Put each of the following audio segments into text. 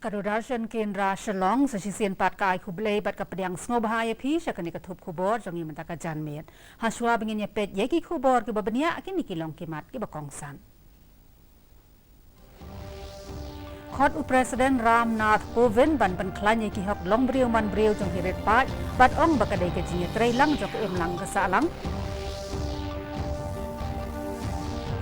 Kadodarshan Kendra Shillong sesisian pat kai kublai bat kapediang snobhaya pi syakani katup kubor jongi mentaka janmet. Haswa benginya pet yeki kubor ke babenia akin nikilong kimat ke kongsan. KHOT Presiden NATH KOVIND ban PYNKHLAIN yeki hok long BRIEW man BRIEW jong hiret pat bat ong bakadai ke jinge trailang jok IMLANG ke SAHLANG.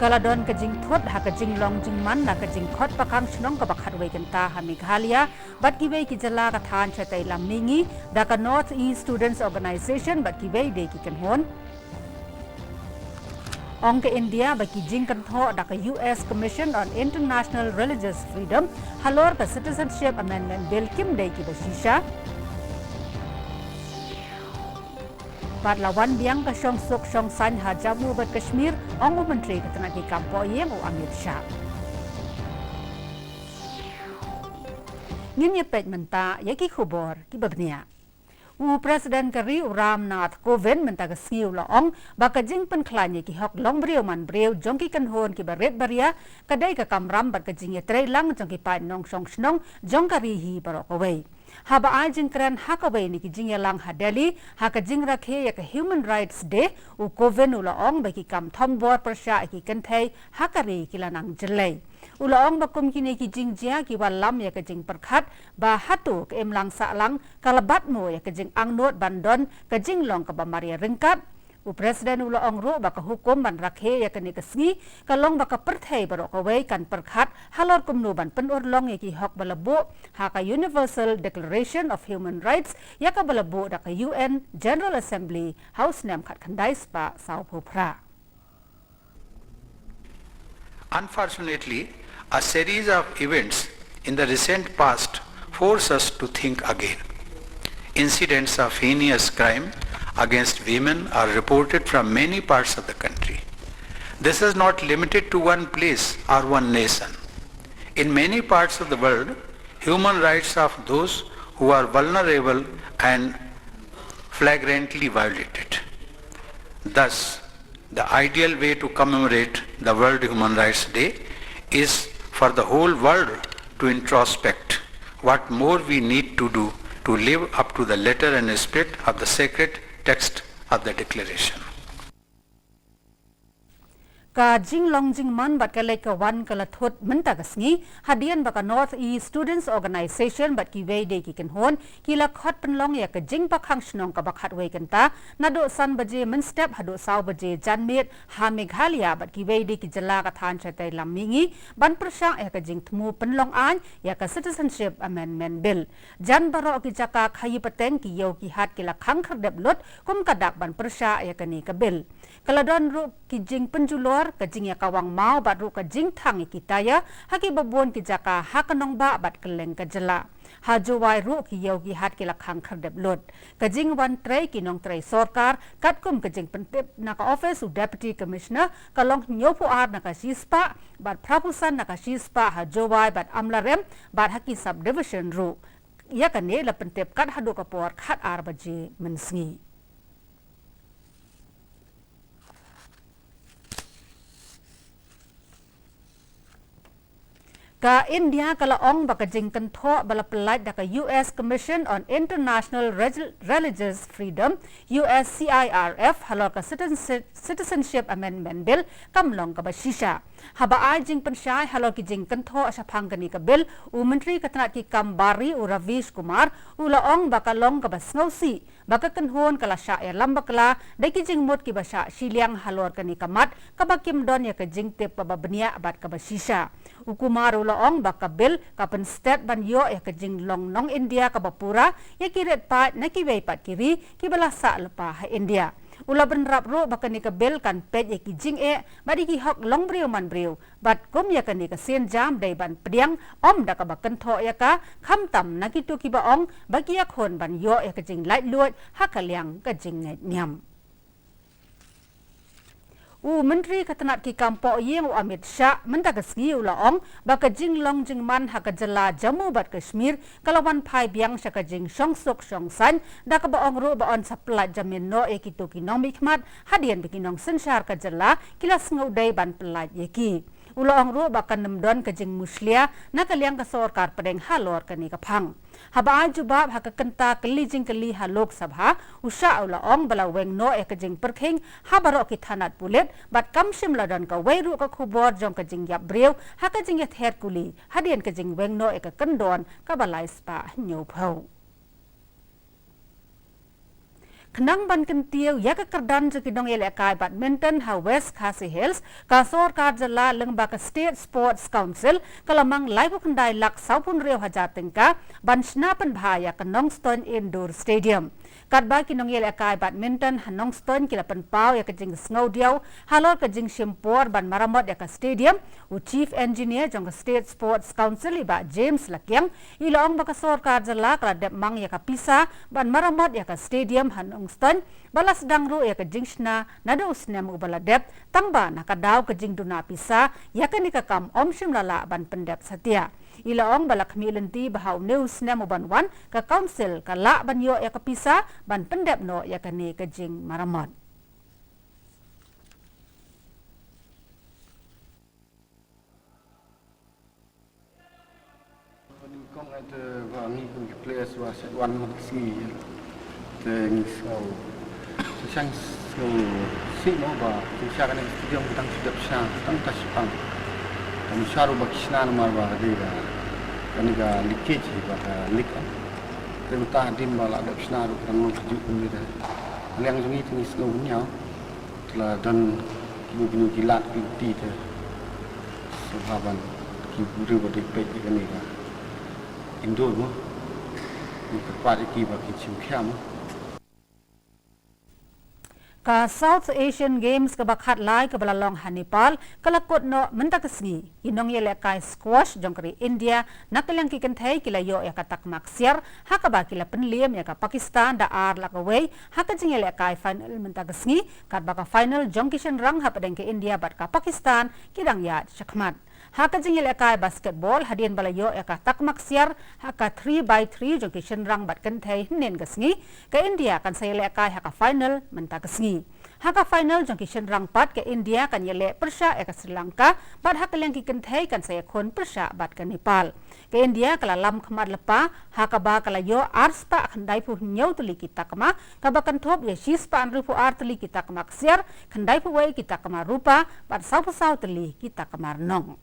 Kaladon ke JINGTHUT ha ke JINGLONG JINGMAN la ke JINGPAKHANG SHNONG ke KYNTA ha Meghalaya bat KIWEI ki JYLLA ka than SHATEI MIHNGI da ke North East Students Organization bat KIWEI de ki KINHUN. Ong ke India bat ki JINGTHUT da ke US Commission on International Religious Freedom halor ke Citizenship Amendment Bill kim de ki bashisha. Bat lawan biang ke Shong San ha JAMMU bat KASHMIR ong menteri ketenaga kampo yang AMIT SHAH. Ngin pet menta yaki khubor ki babnia. Presiden kari NATH KOVIND menta ke siu la ong baka jing PYNKHLAIN yaki hok long BRIEW man BRIEW jong ki KINHUN ki baret baria kadai ke KAMRAM bat ke jing trailang jong ki PYNKHLAIN SHNONG jong karihi barok away. Haba ajing keren HAKAWEI ni ki jing yalang hadeli haka jing rakhe ya ke Human Rights Day u KOVIND ula ong bagi kam thombor persya ki kenthai hakari kilanang jelai. Ula ong bakum kini ki jing jia ki walam ya ke jing perkhat ba hatu ke IMLANG SAHLANG kalabat mo ya ke jing angnot bandon ke JINGLONG ke bamaria ringkat. Presiden ula ong ro baka hukum ban rakhe ya kani kesngi kalong baka perthai barok KAWEI kan perkhat halor kumnu ban penurlong ya ki hok balabo haka Universal Declaration of Human Rights ya ka balabo da ka UN General Assembly House nem khat khandai spa sau phupra. Unfortunately, a series of events in the recent past force us to think again. Incidents of heinous crime against women are reported from many parts of the country. This is not limited to one place or one nation. In many parts of the world, human rights of those who are vulnerable and flagrantly violated. Thus, the ideal way to commemorate the World Human Rights Day is for the whole world to introspect what more we need to do to live up to the letter and spirit of the sacred text of the declaration. Ka JINGLONG JINGMAN bat ka lek ka wan ka lathut menta ka sngi HADIEN baka North East Students Organization bat KIWEI de ki KINHUN kila KHOT penlong ya ka JINGPAKHANG SHNONG ka bakhat wei kenta nado san baje men step hado saw baje janmet ha Meghalaya bat KIWEI de ki JYLLA ka than SHATEI MIHNGI ban persya ya ka JINGTHMU penlong an ya ka Citizenship Amendment Bill jan barok ki jaka khayi pateng ki yo ki hat kila khang khardep lot kum kadak ban persya ya ka ni ka bill kaladon ru ki jing penjulor ka jing ya kawang mau bat ru ka jing thang kita ya haki babon ki jaka hakanong ba bat keleng ka JYLLA ha jowai ru ki yogi hat ki lakhang khardep lot ka jing wan trai ki nong trai sarkar kat kum ka jing pentep na ka office u deputy commissioner ka long nyopu ar na ka sispa bat prapusan na ka sispa ha jowai bat amlarem bat haki subdivision ru ya ka ne la pentep kat hadu ka por khat ar baje mensngi. Ka India kala ong baka JINGTHUT bala pelat da ka US Commission on International Religious Freedom USCIRF halor ka Citizenship Amendment Bill kamlong ka bashisha haba ai jing pensyai halor ki JINGTHUT asaphang kani ka bill u menteri ketenat ki kambari u Ravish Kumar ula ong baka long ka basngausi baka KINHUN kala SHAH ya lambakla da ki jingmut ki basha Shillong halor kani kamat kabakim don ya ka jingtep bababnia bat ka bashisha Kumar ong baka bil kapan state ban yo ya ke JINGLONG nong India ka bapura ya kiret pat na KIWEI pat kiri ki balasa lepa ha India ula benrap ro baka ni ka bil kan pet ya ki jing badi ki hok long BRIEW man BRIEW bat kum ya ka ni ka sen jam dai ban pediang om da ka bakan tho ya ka kham tam na ki tu ki ba ong bagi ya khon ban yo ya ka jing lai luat ha ka liang ka jing ngai nyam Menteri ketenat ki kampo yang AMIT SHAH mendagasgi ula ong baka JINGLONG JINGMAN haka JYLLA JAMMU bat KASHMIR kalawan pai biang syaka jing Shong da ka baong ru baon saplat jamin no ekitu kinong mikmat hadien bikinong sensar ka JYLLA kilas ngudai ban pelat yeki ulo ang ru bakan namdon ka jing muslia na kaliang ka sorkar padeng halor ka ni kapang. Haba jubab haka kenta kali jing kali halok sabha usha ulo ong balaweng no ka jing perkhing habaro ki thanat pulet bat kamsim ladon ka weiru ka khubor jong ka jing yap BRIEW haka jing yat herkuli hadien ka jing weng no ka kendon ka balai spa nyo phau. Kenang ban kentiu ya ke kerdan jekidong elekai badminton ha West Khasi Hills ka sorkar JILLA lengba ka State Sports Council kalamang live kendai lak saupun riau hajar tingka ban snapen bahaya ke Nongston Indoor Stadium. Kadba kinong elekai badminton ha Nongston kilapan pau ya ke jing snowdiau halor ke jing shimpor ban maramot ya ke stadium u Chief Engineer jong ke State Sports Council iba James Lakyang ilong ba ka sorkar JILLA kaladep mang ya ke pisa ban maramot ya ke stadium ha Nongston balas dangru ya ke jingshna nada usnem ubaladep tangba nakadaw ke jing duna pisa ya ke nikakam omshim lala ban pendep setia ilaong balak milenti bahaw news nem uban wan ke council ka la ban yo ya ke pisa ban pendep no ya ke ni ke jing maramot. Kong ada wangi pun players was one maxi ni so sang so si no ba siya kan stadium kitang sidap siya tang tasipang dan sharu bakisna mar ba dega kaniga leakage ba leak tentang dim ba la dapsna ru kan mo tuju ni da yang jungi ni so nya telah dan kibu kilat kinti te sahaban kibu ba de pe kaniga Indo mo ni kepat iki ba kichim khiam ka South Asian Games ka bakhat lai ka balalong ha Nepal kalakot no mentakasngi inong yele kai squash jongkri India nakalang kikenthai kilayo ya katak maksiar hakaba kila penliam ya ka Pakistan da ar la ka wei haka jingele kai final mentakasngi kat baka final jongkishan rang ha padeng ke India bat ka Pakistan kidang ya shakmat haka jingele kai basketball hadien balayo ya ka tak maksiar haka 3x3 jongkishan rang bat kenthai nen kasngi ka India kan sayele kai haka final mentakasngi haka final jong kishan rang pat ke India kan yele persya ke Sri Lanka bat haka leng ki kenthai kan saya khon persya bat ke Nepal ke India kala lam khamar lepa haka ba kala yo arspa khandai pu nyau tuli kita kama ka bakan thop ye shispa anru pu ar tuli kita kama ksiar khandai pu wei kita kama rupa bat sau pu sau tuli kita kamar nong.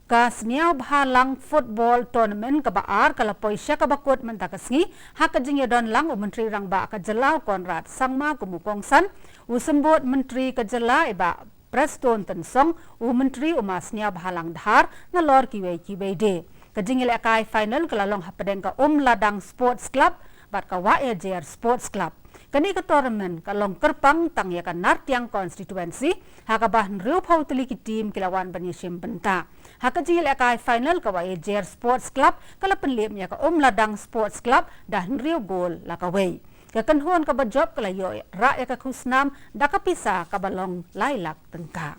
Ka sniaw bhalang football tournament ka baar kala poisya ka bakot mentakasngi haka jingya don lang u menteri rang ba ka JILLA Konrad Sangma kumu kongsan u sembut menteri ka JILLA iba Preston Tensong u menteri uma sniaw bhalang dhar na lor KIWEI de ka jingya kai final kala long hapadeng ka Ladang Sports Club bat ka JR Sports Club kani ka tournament kalong kerpang tang ya ka Nartiang constituency haka bahan riu phau tuli ki team kilawan banyashim benta haka jingil akai final ka JR Sports Club kala penlim ya ka Ladang Sports Club dan riu gol la ka wei ka KYNHUN ka ba job kala yo ra ya ka khusnam da ka pisa ka balong lailak tengka.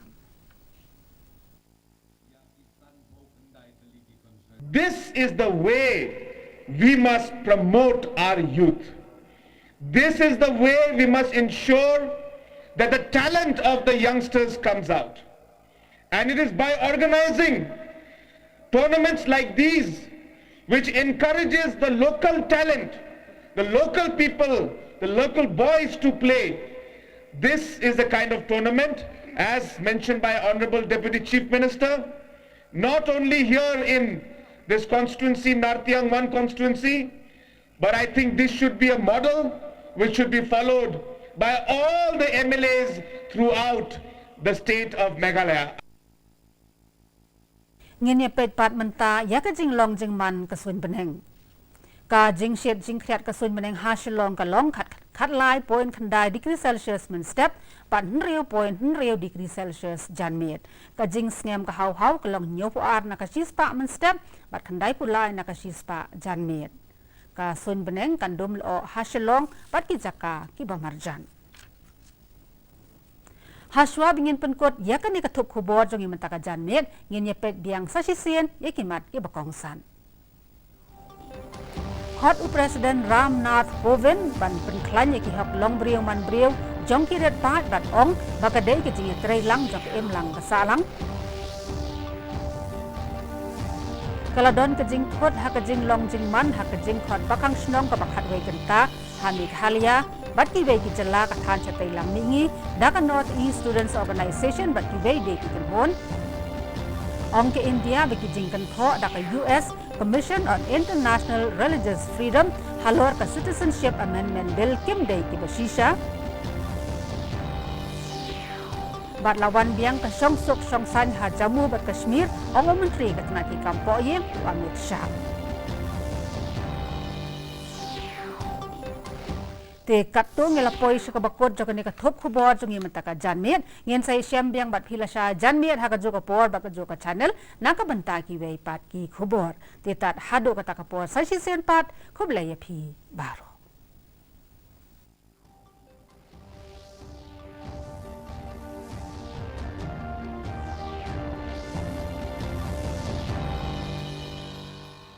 This is the way we must promote our youth. This is the way we must ensure that the talent of the youngsters comes out. And it is by organizing tournaments like these which encourages the local talent, the local people, the local boys to play. This is the kind of tournament, as mentioned by Honorable Deputy Chief Minister, not only here in this constituency, Nartiang 1 constituency, but I think this should be a model which should be followed by all the MLAs throughout the state of Meghalaya. Ngin pet pat menta ya ka JINGLONG JINGMAN ka sun beneng ka JINGSHIT JINGKHLAT ka sun beneng ha Shillong ka long khat lai point khandai degree Celsius men step pat nriu point nriu degree Celsius janmet ka jing sngem ka hau ka long nyopu ar na ka shispa men step pat khandai pu lai na ka shispa janmet ka sun beneng kan dum lo ha Shillong pat ki jaka ki bamarjan haswa bingin penkot ya kan ni katup khubor jong imenta ka janmet ngin ye pet biang sa sisien ye kimat ki bakongsan KHOT Presiden NATH KOVIND ban PYNKHLAIN ki hak long BRIEW man BRIEW JONG ki red pat bat ong bakadai ki jing trailang jok IMLANG ka SAHLANG kaladon ke JINGTHUT hak ke JINGLONG JINGMAN hak ke JINGPAKHANG SHNONG ka bakhat wei KYNTA ha Meghalaya bat KIWEI ki JYLLA ka than SHATEI lam MIHNGI daka North East Students Organization bat KIWEI de ki KINHUN ong ke India bagi JINGTHUT daka US Commission on International Religious Freedom halor ka Citizenship Amendment Bill kim day ki basisha bat lawan biang ka song san ha JAMMU bat KASHMIR ong menteri ka tanaki kampo ye AMIT SHAH te katto ngela poi sa kabakot jok ni ka thop khubor jungi mata ka janmet ngin sai syam biang bat phila sha janmet ha ka joka por ba ka joka channel na ka banta ki wei pat ki khubor te tat hado ka ta ka por sai si sen pat khub lai phi baro